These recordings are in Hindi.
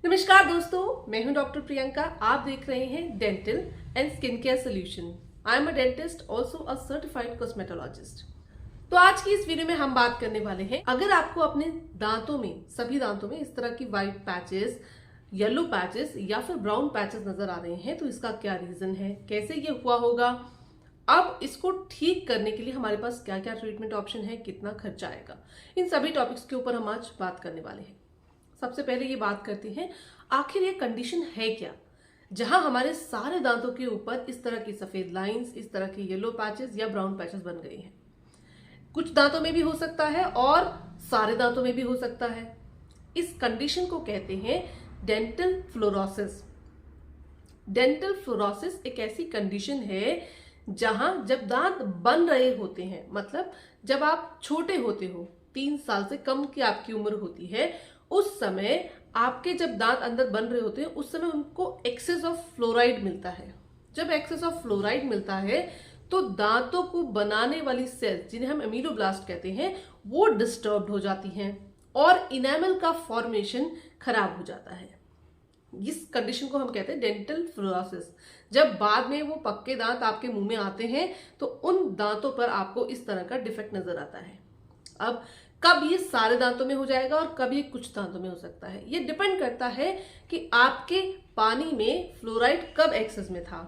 नमस्कार दोस्तों, मैं हूं डॉक्टर प्रियंका। आप देख रहे हैं dental and skin care solution. I am a dentist, also a certified cosmetologist. तो आज की इस वीडियो में हम बात करने वाले हैं, अगर आपको अपने दांतों में, सभी दांतों में इस तरह की व्हाइट पैचेस, येलो पैचेस या फिर ब्राउन पैचेस नजर आ रहे हैं तो इसका क्या रीजन है, कैसे ये हुआ होगा, अब इसको ठीक करने के लिए हमारे पास क्या क्या ट्रीटमेंट ऑप्शन है, कितना खर्चा आएगा, इन सभी टॉपिक्स के ऊपर हम आज बात करने वाले हैं। सबसे पहले ये बात करते हैं, आखिर ये कंडीशन है क्या जहां हमारे सारे दांतों के ऊपर इस तरह की सफेद लाइंस, इस तरह के येलो पैचेस या ब्राउन पैचेस बन गए हैं। कुछ दांतों में भी हो सकता है और सारे दांतों में भी हो सकता है। इस कंडीशन को कहते हैं डेंटल फ्लोरोसिस। डेंटल फ्लोरोसिस एक ऐसी कंडीशन है जहां जब दांत बन रहे होते हैं, मतलब जब आप छोटे होते हो, 3 साल से कम की आपकी उम्र होती है, उस समय आपके जब दांत अंदर बन रहे होते हैं उस समय उनको एक्सेस ऑफ फ्लोराइड मिलता है। जब एक्सेस ऑफ फ्लोराइड मिलता है तो दांतों को बनाने वाली सेल्स, जिन्हें हम एमीलोब्लास्ट कहते हैं, वो डिस्टर्ब हो जाती हैं और इनेमल का फॉर्मेशन खराब हो जाता है। इस कंडीशन को हम कहते हैं डेंटल फ्लोरोसिस। जब बाद में वो पक्के दांत आपके मुंह में आते हैं तो उन दांतों पर आपको इस तरह का डिफेक्ट नजर आता है। अब कब ये सारे दांतों में हो जाएगा और कब ये कुछ दांतों में हो सकता है, ये डिपेंड करता है कि आपके पानी में फ्लोराइड कब एक्सेस में था।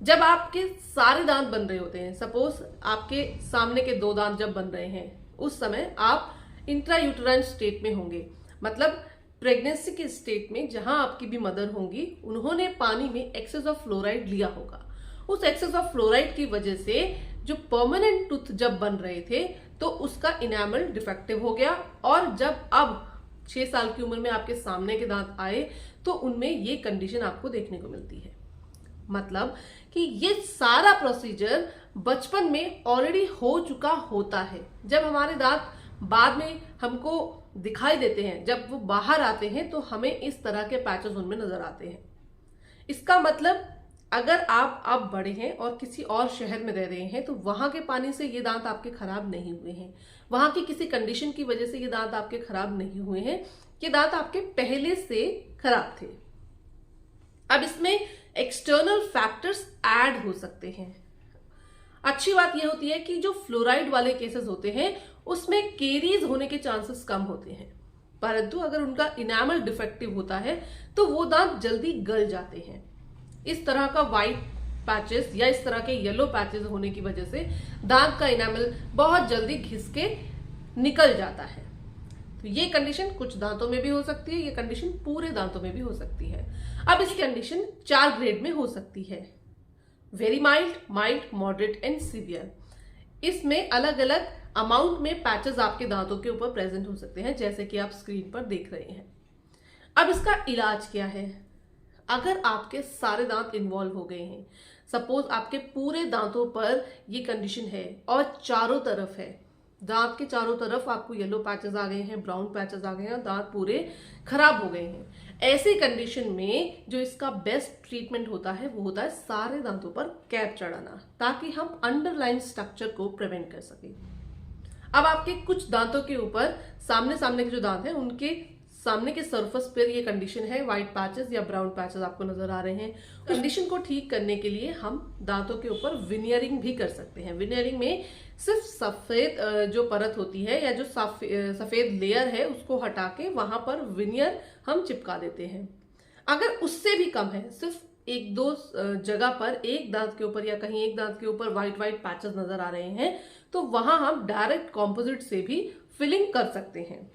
जब आपके सारे दांत बन रहे होते हैं, सपोज आपके सामने के 2 दांत जब बन रहे हैं, उस समय आप इंट्रायूटेराइन स्टेट में होंगे, मतलब प्रेगनेंसी के स्टेट में जहां आपकी भी मदर होंगी, उन्होंने पानी में एक्सेस ऑफ फ्लोराइड लिया होगा। उस एक्सेस ऑफ फ्लोराइड की वजह से जो परमानेंट टूथ जब बन रहे थे तो उसका इनेमल डिफेक्टिव हो गया, और जब अब 6 साल की उम्र में आपके सामने के दांत आए तो उनमें ये कंडीशन आपको देखने को मिलती है। मतलब कि ये सारा प्रोसीजर बचपन में ऑलरेडी हो चुका होता है। जब हमारे दांत बाद में हमको दिखाई देते हैं, जब वो बाहर आते हैं तो हमें इस तरह के पैचेस उनमें नजर आते हैं। इसका मतलब अगर आप अब बड़े हैं और किसी और शहर में रह रहे हैं तो वहां के पानी से ये दांत आपके खराब नहीं हुए हैं, वहां की किसी कंडीशन की वजह से ये दांत आपके खराब नहीं हुए हैं, ये दांत आपके पहले से खराब थे। अब इसमें एक्सटर्नल फैक्टर्स ऐड हो सकते हैं। अच्छी बात यह होती है कि जो फ्लोराइड वाले केसेस होते हैं उसमें केरीज होने के चांसेस कम होते हैं, परंतु अगर उनका इनेमल डिफेक्टिव होता है तो वो दांत जल्दी गल जाते हैं। इस तरह का व्हाइट पैचेस या इस तरह के येलो पैचेस होने की वजह से दांत का इनेमल बहुत जल्दी घिस के निकल जाता है। तो ये कंडीशन कुछ दांतों में भी हो सकती है, ये कंडीशन पूरे दांतों में भी हो सकती है। अब इसकी कंडीशन 4 ग्रेड में हो सकती है, very mild, mild, moderate and severe. इसमें अलग अलग अमाउंट में पैचेस आपके दांतों के ऊपर प्रेजेंट हो सकते हैं, जैसे कि आप स्क्रीन पर देख रहे हैं। अब इसका इलाज क्या है? अगर आपके सारे दांत इन्वॉल्व हो गए हैं, सपोज आपके पूरे दांतों पर ये कंडीशन है और चारों तरफ है, दांत के चारों तरफ आपको येलो पैचेस आ गए हैं, ब्राउन पैचेस आ गए हैं, दांत पूरे खराब हो गए हैं, ऐसी कंडीशन में जो इसका बेस्ट ट्रीटमेंट होता है वो होता है सारे दांतों पर कैप चढ़ाना, ताकि हम अंडरलाइन स्ट्रक्चर को प्रिवेंट कर सकें। अब आपके कुछ दांतों के ऊपर, सामने सामने के जो दांत हैं उनके सामने के सरफेस पर ये कंडीशन है, व्हाइट पैचेस या ब्राउन पैचेस आपको नजर आ रहे हैं। कंडीशन को ठीक करने के लिए हम दांतों के ऊपर विनियरिंग भी कर सकते हैं। विनियरिंग में सिर्फ सफेद जो परत होती है या जो सफेद लेयर है उसको हटा के वहां पर विनियर हम चिपका देते हैं। अगर उससे भी कम है, सिर्फ 1-2 जगह पर एक दांत के ऊपर या कहीं एक दांत के ऊपर व्हाइट व्हाइट पैचेस नजर आ रहे हैं, तो वहां हम डायरेक्ट कॉम्पोजिट से भी फिलिंग कर सकते हैं।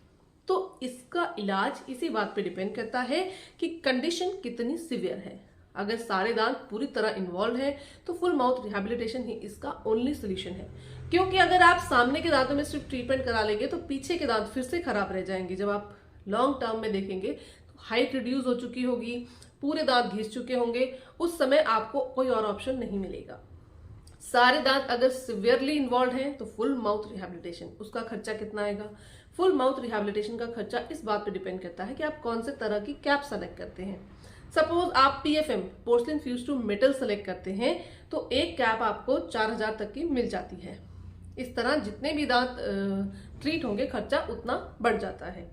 तो इसका इलाज इसी बात पे डिपेंड करता है कि कंडीशन कितनी सीवियर है। अगर सारे दांत पूरी तरह इन्वॉल्व है तो फुल माउथ रिहैबिलिटेशन ही इसका ओनली सोल्यूशन है, क्योंकि अगर आप सामने के दांतों में सिर्फ ट्रीटमेंट करा लेंगे तो पीछे के दांत फिर से खराब रह जाएंगे। जब आप लॉन्ग टर्म में देखेंगे तो हाइट रिड्यूस हो चुकी होगी, पूरे दांत घिस चुके होंगे, उस समय आपको कोई और ऑप्शन नहीं मिलेगा। सारे दांत अगर सिवियरली इन्वॉल्व हैं तो फुल माउथ रिहैबिलिटेशन, उसका खर्चा कितना आएगा? फुल माउथ रिहैबिलिटेशन का खर्चा इस बात पे डिपेंड करता है कि आप कौन से तरह की कैप सेलेक्ट करते हैं। सपोज आप PFM, porcelain fuse to metal select करते हैं तो एक कैप आपको 4000 तक की मिल जाती है। इस तरह जितने भी दांत ट्रीट होंगे खर्चा उतना बढ़ जाता है।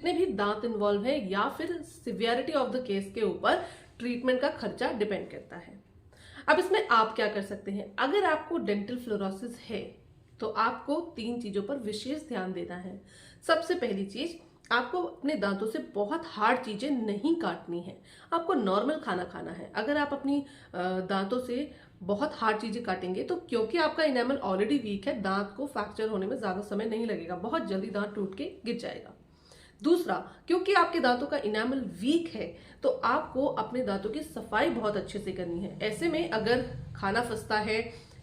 जितने भी दांत इन्वॉल्व है या फिर सिवियरिटी ऑफ द केस के ऊपर ट्रीटमेंट का खर्चा डिपेंड करता है। अब इसमें आप क्या कर सकते हैं, अगर आपको डेंटल फ्लोरोसिस है तो आपको 3 चीजों पर विशेष ध्यान देना है। सबसे पहली चीज, आपको अपने दांतों से बहुत हार्ड चीजें नहीं काटनी है, आपको नॉर्मल खाना खाना है। अगर आप अपनी दांतों से बहुत हार्ड चीजें काटेंगे तो क्योंकि आपका इनेमल ऑलरेडी वीक है, दांत को फ्रैक्चर होने में ज्यादा समय नहीं लगेगा, बहुत जल्दी दांत टूट के गिर जाएगा। दूसरा, क्योंकि आपके दांतों का इनेमल वीक है तो आपको अपने दांतों की सफाई बहुत अच्छे से करनी है। ऐसे में अगर खाना फंसता है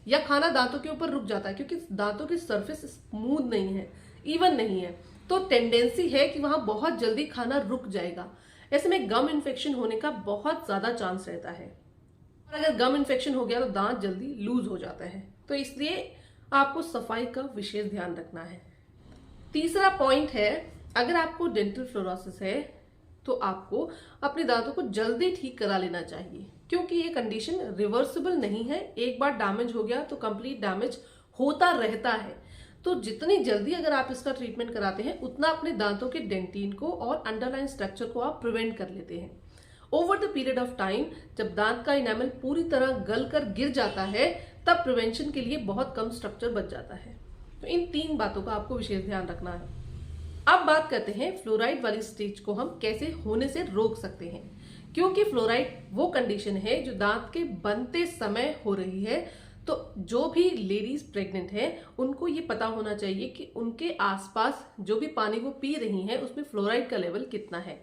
या खाना दांतों के ऊपर रुक जाता है, क्योंकि दांतों की सरफेस स्मूथ नहीं है, इवन नहीं है, तो टेंडेंसी है कि वहां बहुत जल्दी खाना रुक जाएगा। ऐसे में गम इन्फेक्शन होने का बहुत ज्यादा चांस रहता है, और अगर गम इन्फेक्शन हो गया तो दांत जल्दी लूज हो जाता है। तो इसलिए आपको सफाई का विशेष ध्यान रखना है। तीसरा पॉइंट है, अगर आपको डेंटल फ्लोरोसिस है तो आपको अपने दांतों को जल्दी ठीक करा लेना चाहिए, क्योंकि ये कंडीशन रिवर्सिबल नहीं है। एक बार डैमेज हो गया तो कंप्लीट डैमेज होता रहता है। तो जितनी जल्दी अगर आप इसका ट्रीटमेंट कराते हैं उतना अपने दांतों के डेंटिन को और अंडरलाइन स्ट्रक्चर को आप प्रिवेंट कर लेते हैं। Over the period of time जब दांत का इनेमल पूरी तरह गल कर गिर जाता है तब प्रिवेंशन के लिए बहुत कम स्ट्रक्चर बच जाता है। तो इन 3 बातों का आपको विशेष ध्यान रखना है। अब बात करते हैं फ्लोराइड वाली स्टेज को हम कैसे होने से रोक सकते हैं, क्योंकि फ्लोराइड वो कंडीशन है जो दांत के बनते समय हो रही है। तो जो भी लेडीज प्रेग्नेंट है उनको ये पता होना चाहिए कि उनके आसपास जो भी पानी वो पी रही हैं उसमें फ्लोराइड का लेवल कितना है।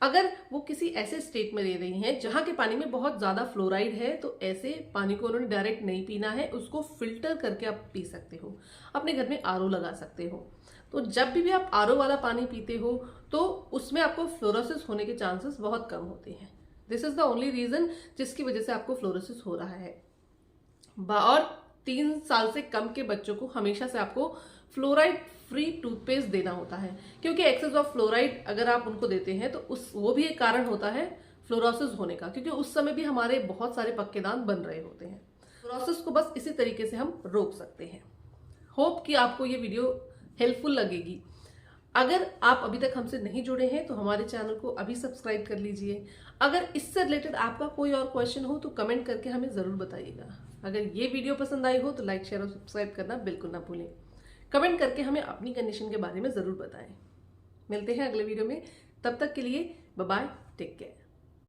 अगर वो किसी ऐसे स्टेट में ले रही हैं जहां के पानी में बहुत ज्यादा फ्लोराइड है तो ऐसे पानी को उन्होंने डायरेक्ट नहीं पीना है, उसको फिल्टर करके आप पी सकते हो। अपने घर में आरओ लगा सकते हो। तो जब भी आप आरओ वाला पानी पीते हो तो उसमें आपको फ्लोरोसिस होने के चांसेस बहुत कम होते हैं। This is the only reason जिसकी वजह से आपको फ्लोरोसिस हो रहा है। और 3 साल से कम के बच्चों को हमेशा से आपको फ्लोराइड फ्री टूथपेस्ट देना होता है, क्योंकि एक्सेस ऑफ फ्लोराइड अगर आप उनको देते हैं तो वो भी एक कारण होता है फ्लोरोसिस होने का, क्योंकि उस समय भी हमारे बहुत सारे पक्के दांत बन रहे होते हैं। फ्लोरोसिस को बस इसी तरीके से हम रोक सकते हैं। होप कि आपको ये वीडियो हेल्पफुल लगेगी। अगर आप अभी तक हमसे नहीं जुड़े हैं तो हमारे चैनल को अभी सब्सक्राइब कर लीजिए। अगर इससे रिलेटेड आपका कोई और क्वेश्चन हो तो कमेंट करके हमें जरूर बताइएगा। अगर ये वीडियो पसंद आई हो तो लाइक, शेयर और सब्सक्राइब करना बिल्कुल ना भूलें। कमेंट करके हमें अपनी कंडीशन के बारे में जरूर बताएं। मिलते हैं अगले वीडियो में, तब तक के लिए बाय बाय, टेक केयर।